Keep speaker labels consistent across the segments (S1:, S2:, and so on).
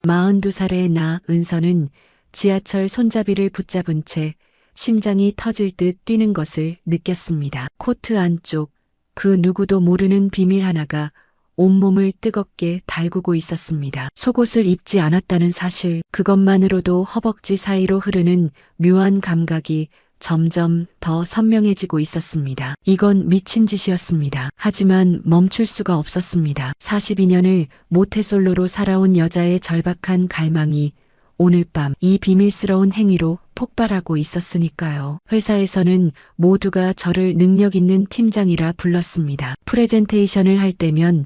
S1: 42살의 나 은서는 지하철 손잡이를 붙잡은 채 심장이 터질 듯 뛰는 것을 느꼈습니다. 코트 안쪽 그 누구도 모르는 비밀 하나가 온몸을 뜨겁게 달구고 있었습니다. 속옷을 입지 않았다는 사실, 그것만으로도 허벅지 사이로 흐르는 묘한 감각이 점점 더 선명해지고 있었습니다. 이건 미친 짓이었습니다. 하지만 멈출 수가 없었습니다. 42년을 모태솔로로 살아온 여자의 절박한 갈망이 오늘 밤 이 비밀스러운 행위로 폭발하고 있었으니까요. 회사에서는 모두가 저를 능력 있는 팀장이라 불렀습니다. 프레젠테이션을 할 때면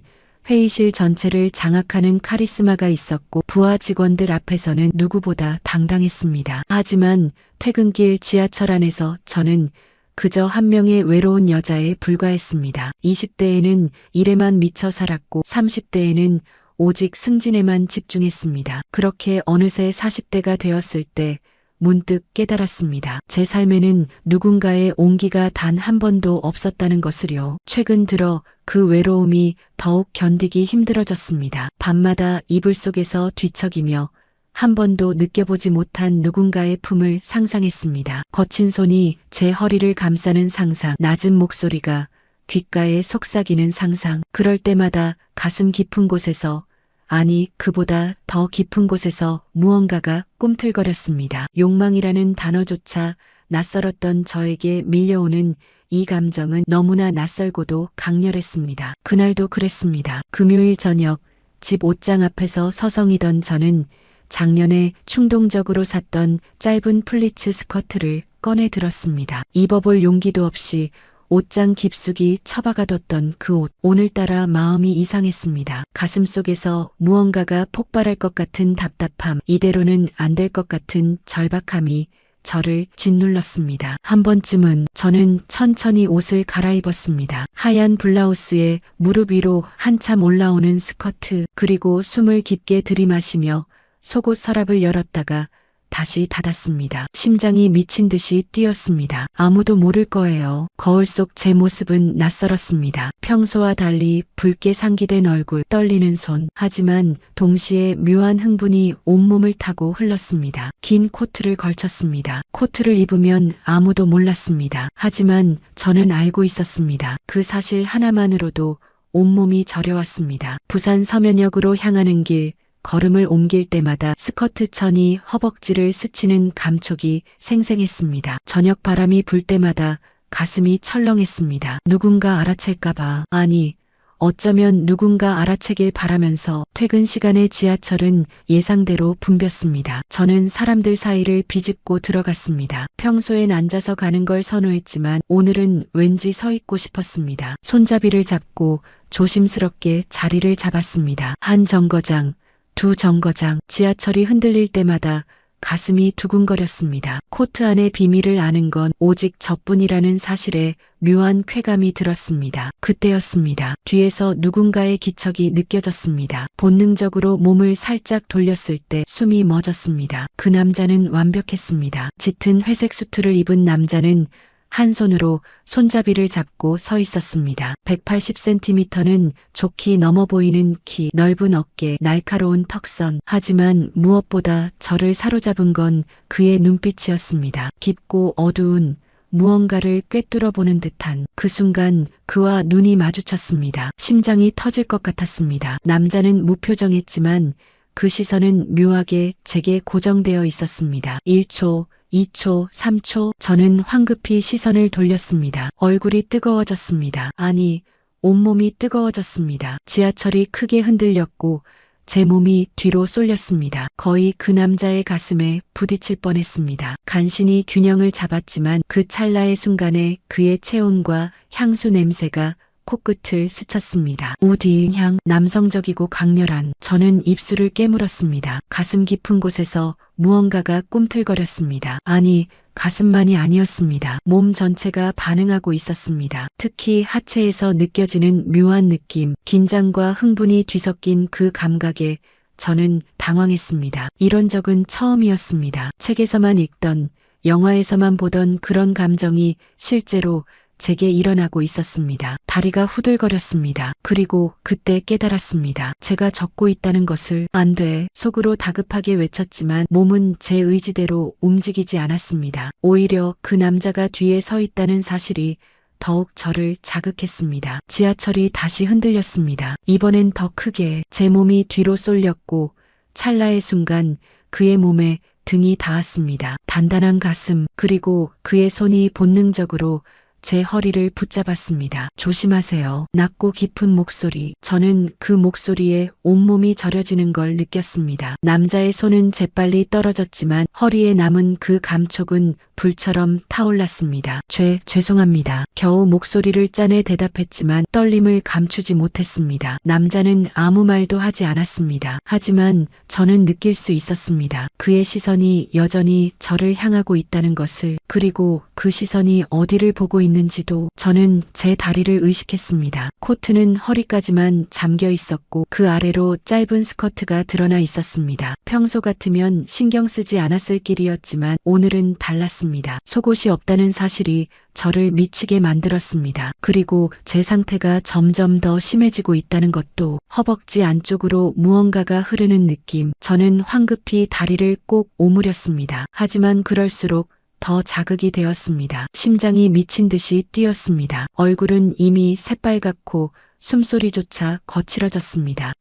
S1: 회의실 전체를 장악하는 카리스마가 있었고 부하 직원들 앞에서는 누구보다 당당했습니다. 하지만 퇴근길 지하철 안에서 저는 그저 한 명의 외로운 여자에 불과했습니다. 20대에는 일에만 미쳐 살았고 30대에는 오직 승진에만 집중했습니다. 그렇게 어느새 40대가 되었을 때 문득 깨달았습니다. 제 삶에는 누군가의 온기가 단 한 번도 없었다는 것을요. 최근 들어 그 외로움이 더욱 견디기 힘들어졌습니다. 밤마다 이불 속에서 뒤척이며 한 번도 느껴보지 못한 누군가의 품을 상상했습니다. 거친 손이 제 허리를 감싸는 상상, 낮은 목소리가 귓가에 속삭이는 상상. 그럴 때마다 가슴 깊은 곳에서, 아니 그보다 더 깊은 곳에서 무언가가 꿈틀거렸습니다. 욕망이라는 단어조차 낯설었던 저에게 밀려오는 이 감정은 너무나 낯설고도 강렬했습니다. 그날도 그랬습니다. 금요일 저녁 집 옷장 앞에서 서성이던 저는 작년에 충동적으로 샀던 짧은 플리츠 스커트를 꺼내 들었습니다. 입어볼 용기도 없이 옷장 깊숙이 처박아뒀던 그 옷. 오늘따라 마음이 이상했습니다. 가슴속에서 무언가가 폭발할 것 같은 답답함, 이대로는 안 될 것 같은 절박함이 저를 짓눌렀습니다. 한 번쯤은 저는 천천히 옷을 갈아입었습니다. 하얀 블라우스에 무릎 위로 한참 올라오는 스커트, 그리고 숨을 깊게 들이마시며 속옷 서랍을 열었다가 다시 닫았습니다. 심장이 미친 듯이 뛰었습니다. 아무도 모를 거예요. 거울 속 제 모습은 낯설었습니다. 평소와 달리 붉게 상기된 얼굴, 떨리는 손. 하지만 동시에 묘한 흥분이 온몸을 타고 흘렀습니다. 긴 코트를 걸쳤습니다. 코트를 입으면 아무도 몰랐습니다. 하지만 저는 알고 있었습니다. 그 사실 하나만으로도 온몸이 저려왔습니다. 부산 서면역으로 향하는 길, 걸음을 옮길 때마다 스커트 천이 허벅지를 스치는 감촉이 생생했습니다. 저녁 바람이 불 때마다 가슴이 철렁했습니다. 누군가 알아챌까봐, 아니 어쩌면 누군가 알아채길 바라면서 퇴근 시간의 지하철은 예상대로 붐볐습니다. 저는 사람들 사이를 비집고 들어갔습니다. 평소엔 앉아서 가는 걸 선호했지만 오늘은 왠지 서 있고 싶었습니다. 손잡이를 잡고 조심스럽게 자리를 잡았습니다. 한 정거장, 두 정거장. 지하철이 흔들릴 때마다 가슴이 두근거렸습니다. 코트 안의 비밀을 아는 건 오직 저뿐이라는 사실에 묘한 쾌감이 들었습니다. 그때였습니다. 뒤에서 누군가의 기척이 느껴졌습니다. 본능적으로 몸을 살짝 돌렸을 때 숨이 멎었습니다. 그 남자는 완벽했습니다. 짙은 회색 수트를 입은 남자는 한 손으로 손잡이를 잡고 서 있었습니다. 180cm는 좋게 넘어 보이는 키, 넓은 어깨, 날카로운 턱선. 하지만 무엇보다 저를 사로잡은 건 그의 눈빛이었습니다. 깊고 어두운 무언가를 꿰뚫어 보는 듯한. 그 순간 그와 눈이 마주쳤습니다. 심장이 터질 것 같았습니다. 남자는 무표정했지만 그 시선은 묘하게 제게 고정되어 있었습니다. 1초, 2초, 3초. 저는 황급히 시선을 돌렸습니다. 얼굴이 뜨거워졌습니다. 아니, 온몸이 뜨거워졌습니다. 지하철이 크게 흔들렸고 제 몸이 뒤로 쏠렸습니다. 거의 그 남자의 가슴에 부딪힐 뻔했습니다. 간신히 균형을 잡았지만 그 찰나의 순간에 그의 체온과 향수 냄새가 코끝을 스쳤습니다. 우디인 향, 남성적이고 강렬한. 저는 입술을 깨물었습니다. 가슴 깊은 곳에서 무언가가 꿈틀거렸습니다. 아니, 가슴만이 아니었습니다. 몸 전체가 반응하고 있었습니다. 특히 하체에서 느껴지는 묘한 느낌, 긴장과 흥분이 뒤섞인 그 감각에 저는 당황했습니다. 이런 적은 처음이었습니다. 책에서만 읽던, 영화에서만 보던 그런 감정이 실제로 제게 일어나고 있었습니다. 다리가 후들거렸습니다. 그리고 그때 깨달았습니다. 제가 젖고 있다는 것을. 안 돼. 속으로 다급하게 외쳤지만 몸은 제 의지대로 움직이지 않았습니다. 오히려 그 남자가 뒤에 서 있다는 사실이 더욱 저를 자극했습니다. 지하철이 다시 흔들렸습니다. 이번엔 더 크게. 제 몸이 뒤로 쏠렸고 찰나의 순간 그의 몸에 등이 닿았습니다. 단단한 가슴, 그리고 그의 손이 본능적으로 제 허리를 붙잡았습니다. 조심하세요. 낮고 깊은 목소리. 저는 그 목소리에 온몸이 저려지는 걸 느꼈습니다. 남자의 손은 재빨리 떨어졌지만 허리에 남은 그 감촉은 불처럼 타올랐습니다. 죄송합니다. 겨우 목소리를 짜내 대답했지만 떨림을 감추지 못했습니다. 남자는 아무 말도 하지 않았습니다. 하지만 저는 느낄 수 있었습니다. 그의 시선이 여전히 저를 향하고 있다는 것을. 그리고 그 시선이 어디를 보고 있는지도. 저는 제 다리를 의식했습니다. 코트는 허리까지만 잠겨 있었고 그 아래로 짧은 스커트가 드러나 있었습니다. 평소 같으면 신경 쓰지 않았을 길이었지만 오늘은 달랐습니다. 속옷이 없다는 사실이 저를 미치게 만들었습니다. 그리고 제 상태가 점점 더 심해지고 있다는 것도. 허벅지 안쪽으로 무언가가 흐르는 느낌. 저는 황급히 다리를 꼭 오므렸습니다. 하지만 그럴수록 더 자극이 되었습니다. 심장이 미친 듯이 뛰었습니다. 얼굴은 이미 새빨갛고 숨소리조차 거칠어졌습니다.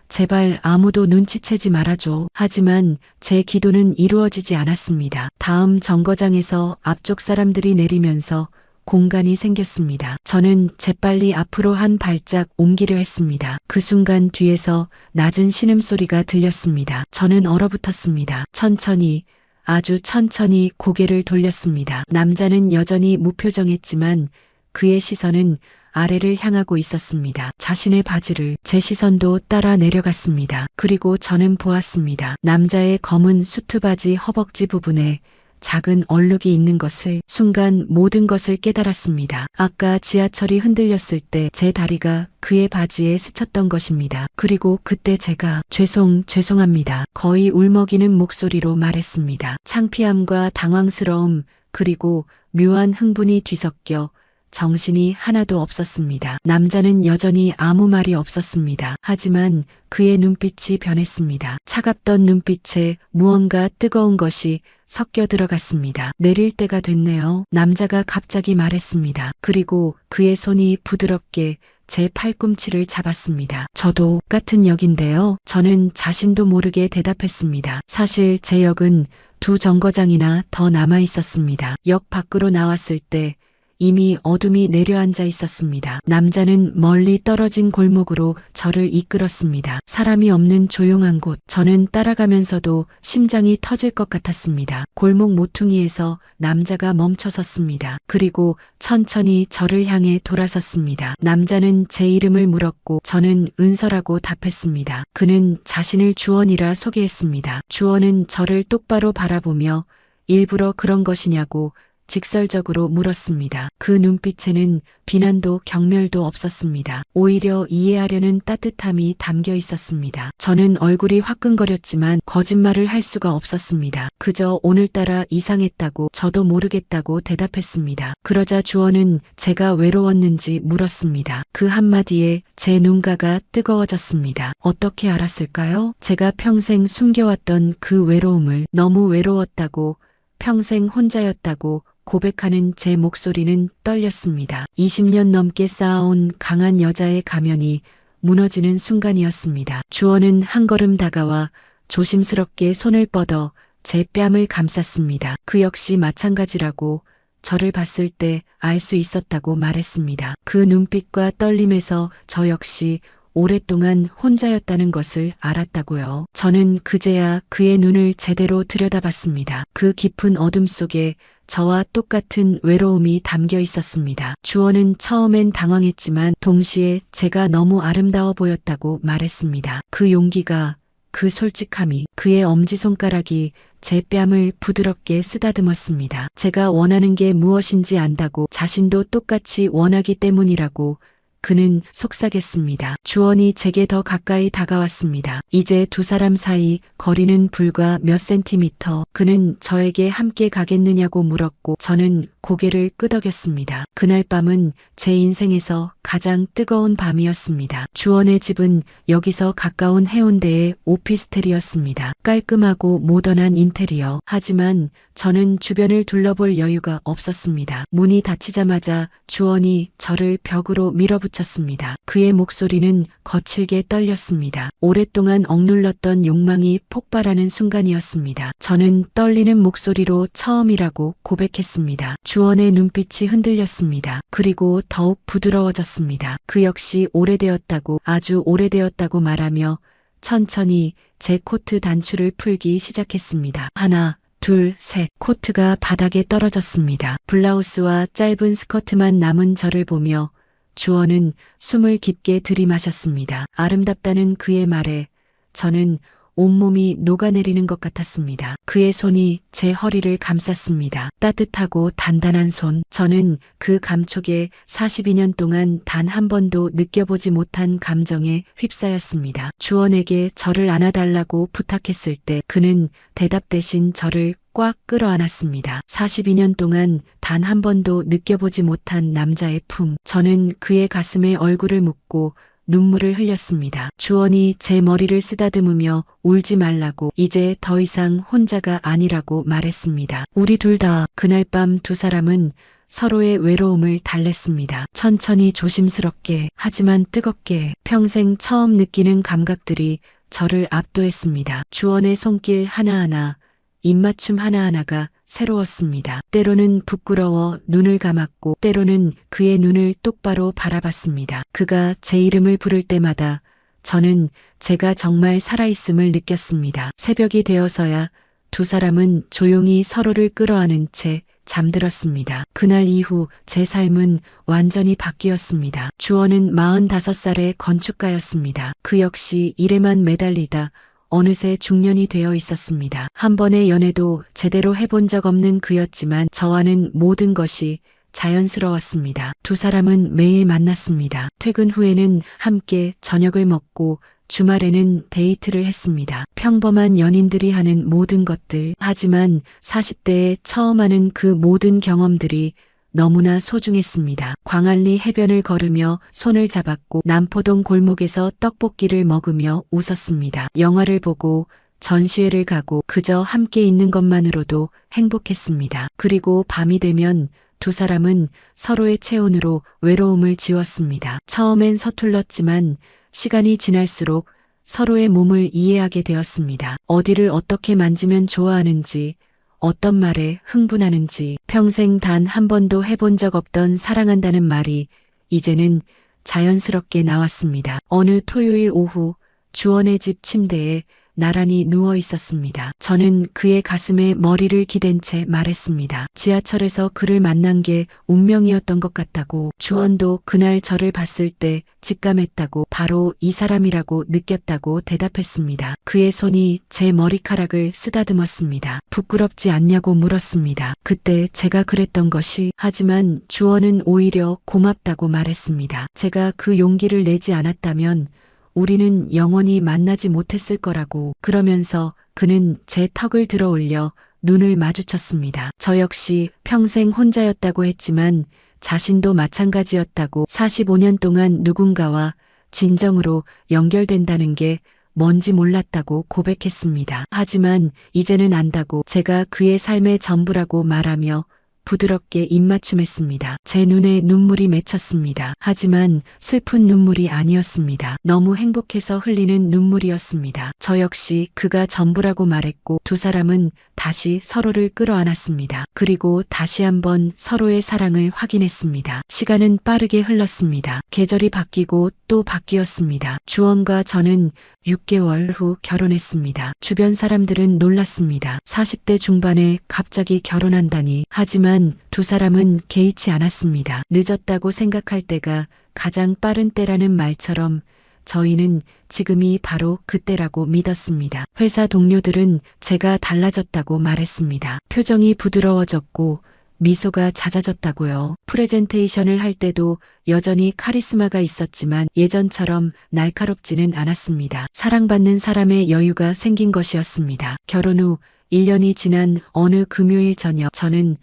S1: 제발 아무도 눈치채지 말아줘. 하지만 제 기도는 이루어지지 않았습니다. 다음 정거장에서 앞쪽 사람들이 내리면서 공간이 생겼습니다. 저는 재빨리 앞으로 한 발짝 옮기려 했습니다. 그 순간 뒤에서 낮은 신음소리가 들렸습니다. 저는 얼어붙었습니다. 천천히, 아주 천천히 고개를 돌렸습니다. 남자는 여전히 무표정했지만 그의 시선은 아래를 향하고 있었습니다. 자신의 바지를. 제 시선도 따라 내려갔습니다. 그리고 저는 보았습니다. 남자의 검은 수트바지 허벅지 부분에 작은 얼룩이 있는 것을. 순간 모든 것을 깨달았습니다. 아까 지하철이 흔들렸을 때 제 다리가 그의 바지에 스쳤던 것입니다. 그리고 그때 제가 죄송합니다. 거의 울먹이는 목소리로 말했습니다. 창피함과 당황스러움, 그리고 묘한 흥분이 뒤섞여 정신이 하나도 없었습니다. 남자는 여전히 아무 말이 없었습니다. 하지만 그의 눈빛이 변했습니다. 차갑던 눈빛에 무언가 뜨거운 것이 섞여 들어갔습니다. 내릴 때가 됐네요. 남자가 갑자기 말했습니다. 그리고 그의 손이 부드럽게 제 팔꿈치를 잡았습니다. 저도 같은 역인데요. 저는 자신도 모르게 대답했습니다. 사실 제 역은 2 정거장이나 더 남아 있었습니다. 역 밖으로 나왔을 때 이미 어둠이 내려앉아 있었습니다. 남자는 멀리 떨어진 골목으로 저를 이끌었습니다. 사람이 없는 조용한 곳. 저는 따라가면서도 심장이 터질 것 같았습니다. 골목 모퉁이에서 남자가 멈춰섰습니다. 그리고 천천히 저를 향해 돌아섰습니다. 남자는 제 이름을 물었고 저는 은서라고 답했습니다. 그는 자신을 주원이라 소개했습니다. 주원은 저를 똑바로 바라보며 일부러 그런 것이냐고 직설적으로 물었습니다. 그 눈빛에는 비난도 경멸도 없었습니다. 오히려 이해하려는 따뜻함이 담겨 있었습니다. 저는 얼굴이 화끈거렸지만 거짓말을 할 수가 없었습니다. 그저 오늘따라 이상했다고, 저도 모르겠다고 대답했습니다. 그러자 주원은 제가 외로웠는지 물었습니다. 그 한마디에 제 눈가가 뜨거워졌습니다. 어떻게 알았을까요? 제가 평생 숨겨왔던 그 외로움을. 너무 외로웠다고, 평생 혼자였다고 고백하는 제 목소리는 떨렸습니다. 20년 넘게 쌓아온 강한 여자의 가면이 무너지는 순간이었습니다. 주원은 한 걸음 다가와 조심스럽게 손을 뻗어 제 뺨을 감쌌습니다. 그 역시 마찬가지라고, 저를 봤을 때 알 수 있었다고 말했습니다. 그 눈빛과 떨림에서 저 역시 오랫동안 혼자였다는 것을 알았다고요. 저는 그제야 그의 눈을 제대로 들여다봤습니다. 그 깊은 어둠 속에 저와 똑같은 외로움이 담겨 있었습니다. 주원은 처음엔 당황했지만 동시에 제가 너무 아름다워 보였다고 말했습니다. 그 용기가, 그 솔직함이. 그의 엄지손가락이 제 뺨을 부드럽게 쓰다듬었습니다. 제가 원하는 게 무엇인지 안다고, 자신도 똑같이 원하기 때문이라고 그는 속삭였습니다. 주원이 제게 더 가까이 다가왔습니다. 이제 두 사람 사이 거리는 불과 몇 센티미터. 그는 저에게 함께 가겠느냐고 물었고 저는 고개를 끄덕였습니다. 그날 밤은 제 인생에서 가장 뜨거운 밤이었습니다. 주원의 집은 여기서 가까운 해운대의 오피스텔이었습니다. 깔끔하고 모던한 인테리어. 하지만 저는 주변을 둘러볼 여유가 없었습니다. 문이 닫히자마자 주원이 저를 벽으로 밀어붙였습니다. 그의 목소리는 거칠게 떨렸습니다. 오랫동안 억눌렀던 욕망이 폭발하는 순간이었습니다. 저는 떨리는 목소리로 처음이라고 고백했습니다. 주원의 눈빛이 흔들렸습니다. 그리고 더욱 부드러워졌습니다. 그 역시 오래되었다고, 아주 오래되었다고 말하며 천천히 제 코트 단추를 풀기 시작했습니다. 하나, 둘, 셋. 코트가 바닥에 떨어졌습니다. 블라우스와 짧은 스커트만 남은 저를 보며 주원은 숨을 깊게 들이마셨습니다. 아름답다는 그의 말에 저는 온몸이 녹아내리는 것 같았습니다. 그의 손이 제 허리를 감쌌습니다. 따뜻하고 단단한 손. 저는 그 감촉에 42년 동안 단 한 번도 느껴보지 못한 감정에 휩싸였습니다. 주원에게 저를 안아달라고 부탁했을 때 그는 대답 대신 저를 꽉 끌어안았습니다. 42년 동안 단 한 번도 느껴보지 못한 남자의 품. 저는 그의 가슴에 얼굴을 묻고 눈물을 흘렸습니다. 주원이 제 머리를 쓰다듬으며 울지 말라고, 이제 더 이상 혼자가 아니라고 말했습니다. 우리 둘 다. 그날 밤 두 사람은 서로의 외로움을 달랬습니다. 천천히, 조심스럽게, 하지만 뜨겁게. 평생 처음 느끼는 감각들이 저를 압도했습니다. 주원의 손길 하나하나, 입맞춤 하나하나가 새로웠습니다. 때로는 부끄러워 눈을 감았고 때로는 그의 눈을 똑바로 바라봤습니다. 그가 제 이름을 부를 때마다 저는 제가 정말 살아있음을 느꼈습니다. 새벽이 되어서야 두 사람은 조용히 서로를 끌어안은 채 잠들었습니다. 그날 이후 제 삶은 완전히 바뀌었습니다. 주원은 45살의 건축가였습니다. 그 역시 일에만 매달리다 어느새 중년이 되어 있었습니다. 한 번의 연애도 제대로 해본 적 없는 그였지만 저와는 모든 것이 자연스러웠습니다. 두 사람은 매일 만났습니다. 퇴근 후에는 함께 저녁을 먹고 주말에는 데이트를 했습니다. 평범한 연인들이 하는 모든 것들. 하지만 40대에 처음 하는 그 모든 경험들이 너무나 소중했습니다. 광안리 해변을 걸으며 손을 잡았고 남포동 골목에서 떡볶이를 먹으며 웃었습니다. 영화를 보고 전시회를 가고 그저 함께 있는 것만으로도 행복했습니다. 그리고 밤이 되면 두 사람은 서로의 체온으로 외로움을 지웠습니다. 처음엔 서툴렀지만 시간이 지날수록 서로의 몸을 이해하게 되었습니다. 어디를 어떻게 만지면 좋아하는지, 어떤 말에 흥분하는지. 평생 단 한 번도 해본 적 없던 사랑한다는 말이 이제는 자연스럽게 나왔습니다. 어느 토요일 오후 주원의 집 침대에 나란히 누워 있었습니다. 저는 그의 가슴에 머리를 기댄 채 말했습니다. 지하철에서 그를 만난 게 운명이었던 것 같다고. 주원도 그날 저를 봤을 때 직감했다고, 바로 이 사람이라고 느꼈다고 대답했습니다. 그의 손이 제 머리카락을 쓰다듬었습니다. 부끄럽지 않냐고 물었습니다. 그때 제가 그랬던 것이. 하지만 주원은 오히려 고맙다고 말했습니다. 제가 그 용기를 내지 않았다면 우리는 영원히 만나지 못했을 거라고. 그러면서 그는 제 턱을 들어 올려 눈을 마주쳤습니다. 저 역시 평생 혼자였다고 했지만 자신도 마찬가지였다고. 45년 동안 누군가와 진정으로 연결된다는 게 뭔지 몰랐다고 고백했습니다. 하지만 이제는 안다고. 제가 그의 삶의 전부라고 말하며 부드럽게 입맞춤했습니다. 제 눈에 눈물이 맺혔습니다. 하지만 슬픈 눈물이 아니었습니다. 너무 행복해서 흘리는 눈물이었습니다. 저 역시 그가 전부라고 말했고 두 사람은 다시 서로를 끌어안았습니다. 그리고 다시 한번 서로의 사랑을 확인했습니다. 시간은 빠르게 흘렀습니다. 계절이 바뀌고 또 바뀌었습니다. 주원과 저는 6개월 후 결혼했습니다. 주변 사람들은 놀랐습니다. 40대 중반에 갑자기 결혼한다니. 하지만 두 사람은 개의치 않았습니다. 늦었다고 생각할 때가 가장 빠른 때라는 말처럼 저희는 지금이 바로 그때라고 믿었습니다. 회사 동료들은 제가 달라졌다고 말했습니다. 표정이 부드러워졌고 미소가 잦아졌다고요. 프레젠테이션을 할 때도 여전히 카리스마가 있었지만 예전처럼 날카롭지는 않았습니다. 사랑받는 사람의 여유가 생긴 것이었습니다. 결혼 후 1년이 지난 어느 금요일 저녁 저는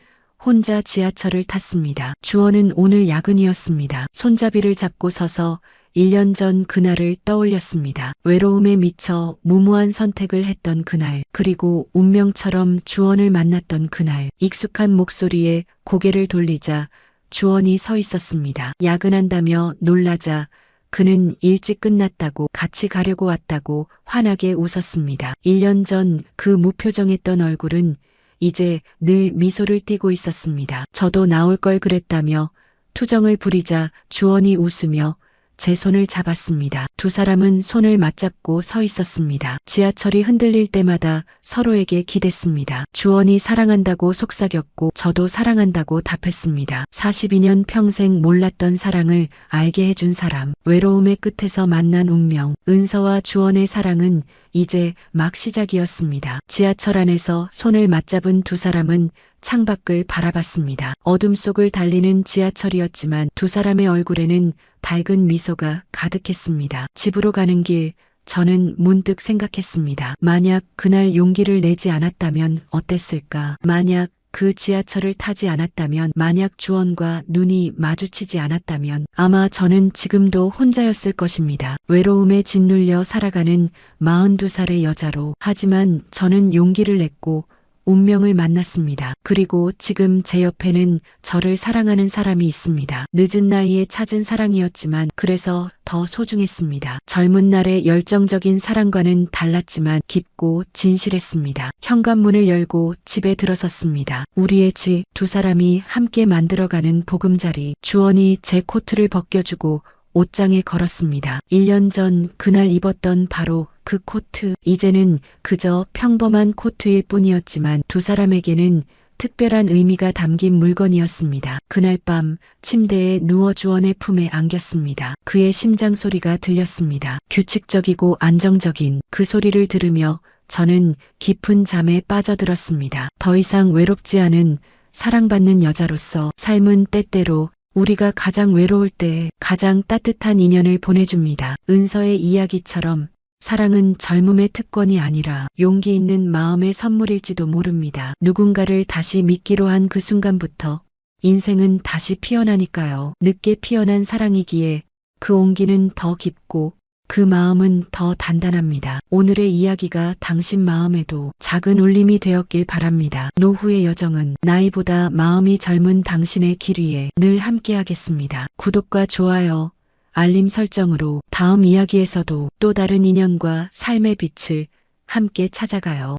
S1: 혼자 지하철을 탔습니다. 주원은 오늘 야근이었습니다. 손잡이를 잡고 서서 1년 전 그날을 떠올렸습니다. 외로움에 미쳐 무모한 선택을 했던 그날, 그리고 운명처럼 주원을 만났던 그날, 익숙한 목소리에 고개를 돌리자 주원이 서 있었습니다. 야근한다며 놀라자 그는 일찍 끝났다고, 같이 가려고 왔다고 환하게 웃었습니다. 1년 전 그 무표정했던 얼굴은 이제 늘 미소를 띠고 있었습니다. 저도 나올 걸 그랬다며 투정을 부리자 주원이 웃으며 제 손을 잡았습니다. 두 사람은 손을 맞잡고 서 있었습니다. 지하철이 흔들릴 때마다 서로에게 기댔습니다. 주원이 사랑한다고 속삭였고 저도 사랑한다고 답했습니다. 42년 평생 몰랐던 사랑을 알게 해준 사람, 외로움의 끝에서 만난 운명, 은서와 주원의 사랑은 이제 막 시작이었습니다. 지하철 안에서 손을 맞잡은 두 사람은 창밖을 바라봤습니다. 어둠 속을 달리는 지하철이었지만 두 사람의 얼굴에는 밝은 미소가 가득했습니다. 집으로 가는 길, 저는 문득 생각했습니다. 만약 그날 용기를 내지 않았다면 어땠을까? 만약 그 지하철을 타지 않았다면, 만약 주원과 눈이 마주치지 않았다면 아마 저는 지금도 혼자였을 것입니다. 외로움에 짓눌려 살아가는 42살의 여자로. 하지만 저는 용기를 냈고 운명을 만났습니다. 그리고 지금 제 옆에는 저를 사랑하는 사람이 있습니다. 늦은 나이에 찾은 사랑이었지만 그래서 더 소중했습니다. 젊은 날의 열정적인 사랑과는 달랐지만 깊고 진실했습니다. 현관문을 열고 집에 들어섰습니다. 우리의 집, 두 사람이 함께 만들어가는 보금자리. 주원이 제 코트를 벗겨주고 옷장에 걸었습니다. 1년 전 그날 입었던 바로 그 코트. 이제는 그저 평범한 코트일 뿐이었지만 두 사람에게는 특별한 의미가 담긴 물건이었습니다. 그날 밤 침대에 누워 주원의 품에 안겼습니다. 그의 심장 소리가 들렸습니다. 규칙적이고 안정적인 그 소리를 들으며 저는 깊은 잠에 빠져들었습니다. 더 이상 외롭지 않은 사랑받는 여자로서 삶은 때때로 우리가 가장 외로울 때 가장 따뜻한 인연을 보내줍니다. 은서의 이야기처럼 사랑은 젊음의 특권이 아니라 용기 있는 마음의 선물일지도 모릅니다. 누군가를 다시 믿기로 한 그 순간부터 인생은 다시 피어나니까요. 늦게 피어난 사랑이기에 그 온기는 더 깊고 그 마음은 더 단단합니다. 오늘의 이야기가 당신 마음에도 작은 울림이 되었길 바랍니다. 노후의 여정은 나이보다 마음이 젊은 당신의 길 위에 늘 함께하겠습니다. 구독과 좋아요, 알림 설정으로 다음 이야기에서도 또 다른 인연과 삶의 빛을 함께 찾아가요.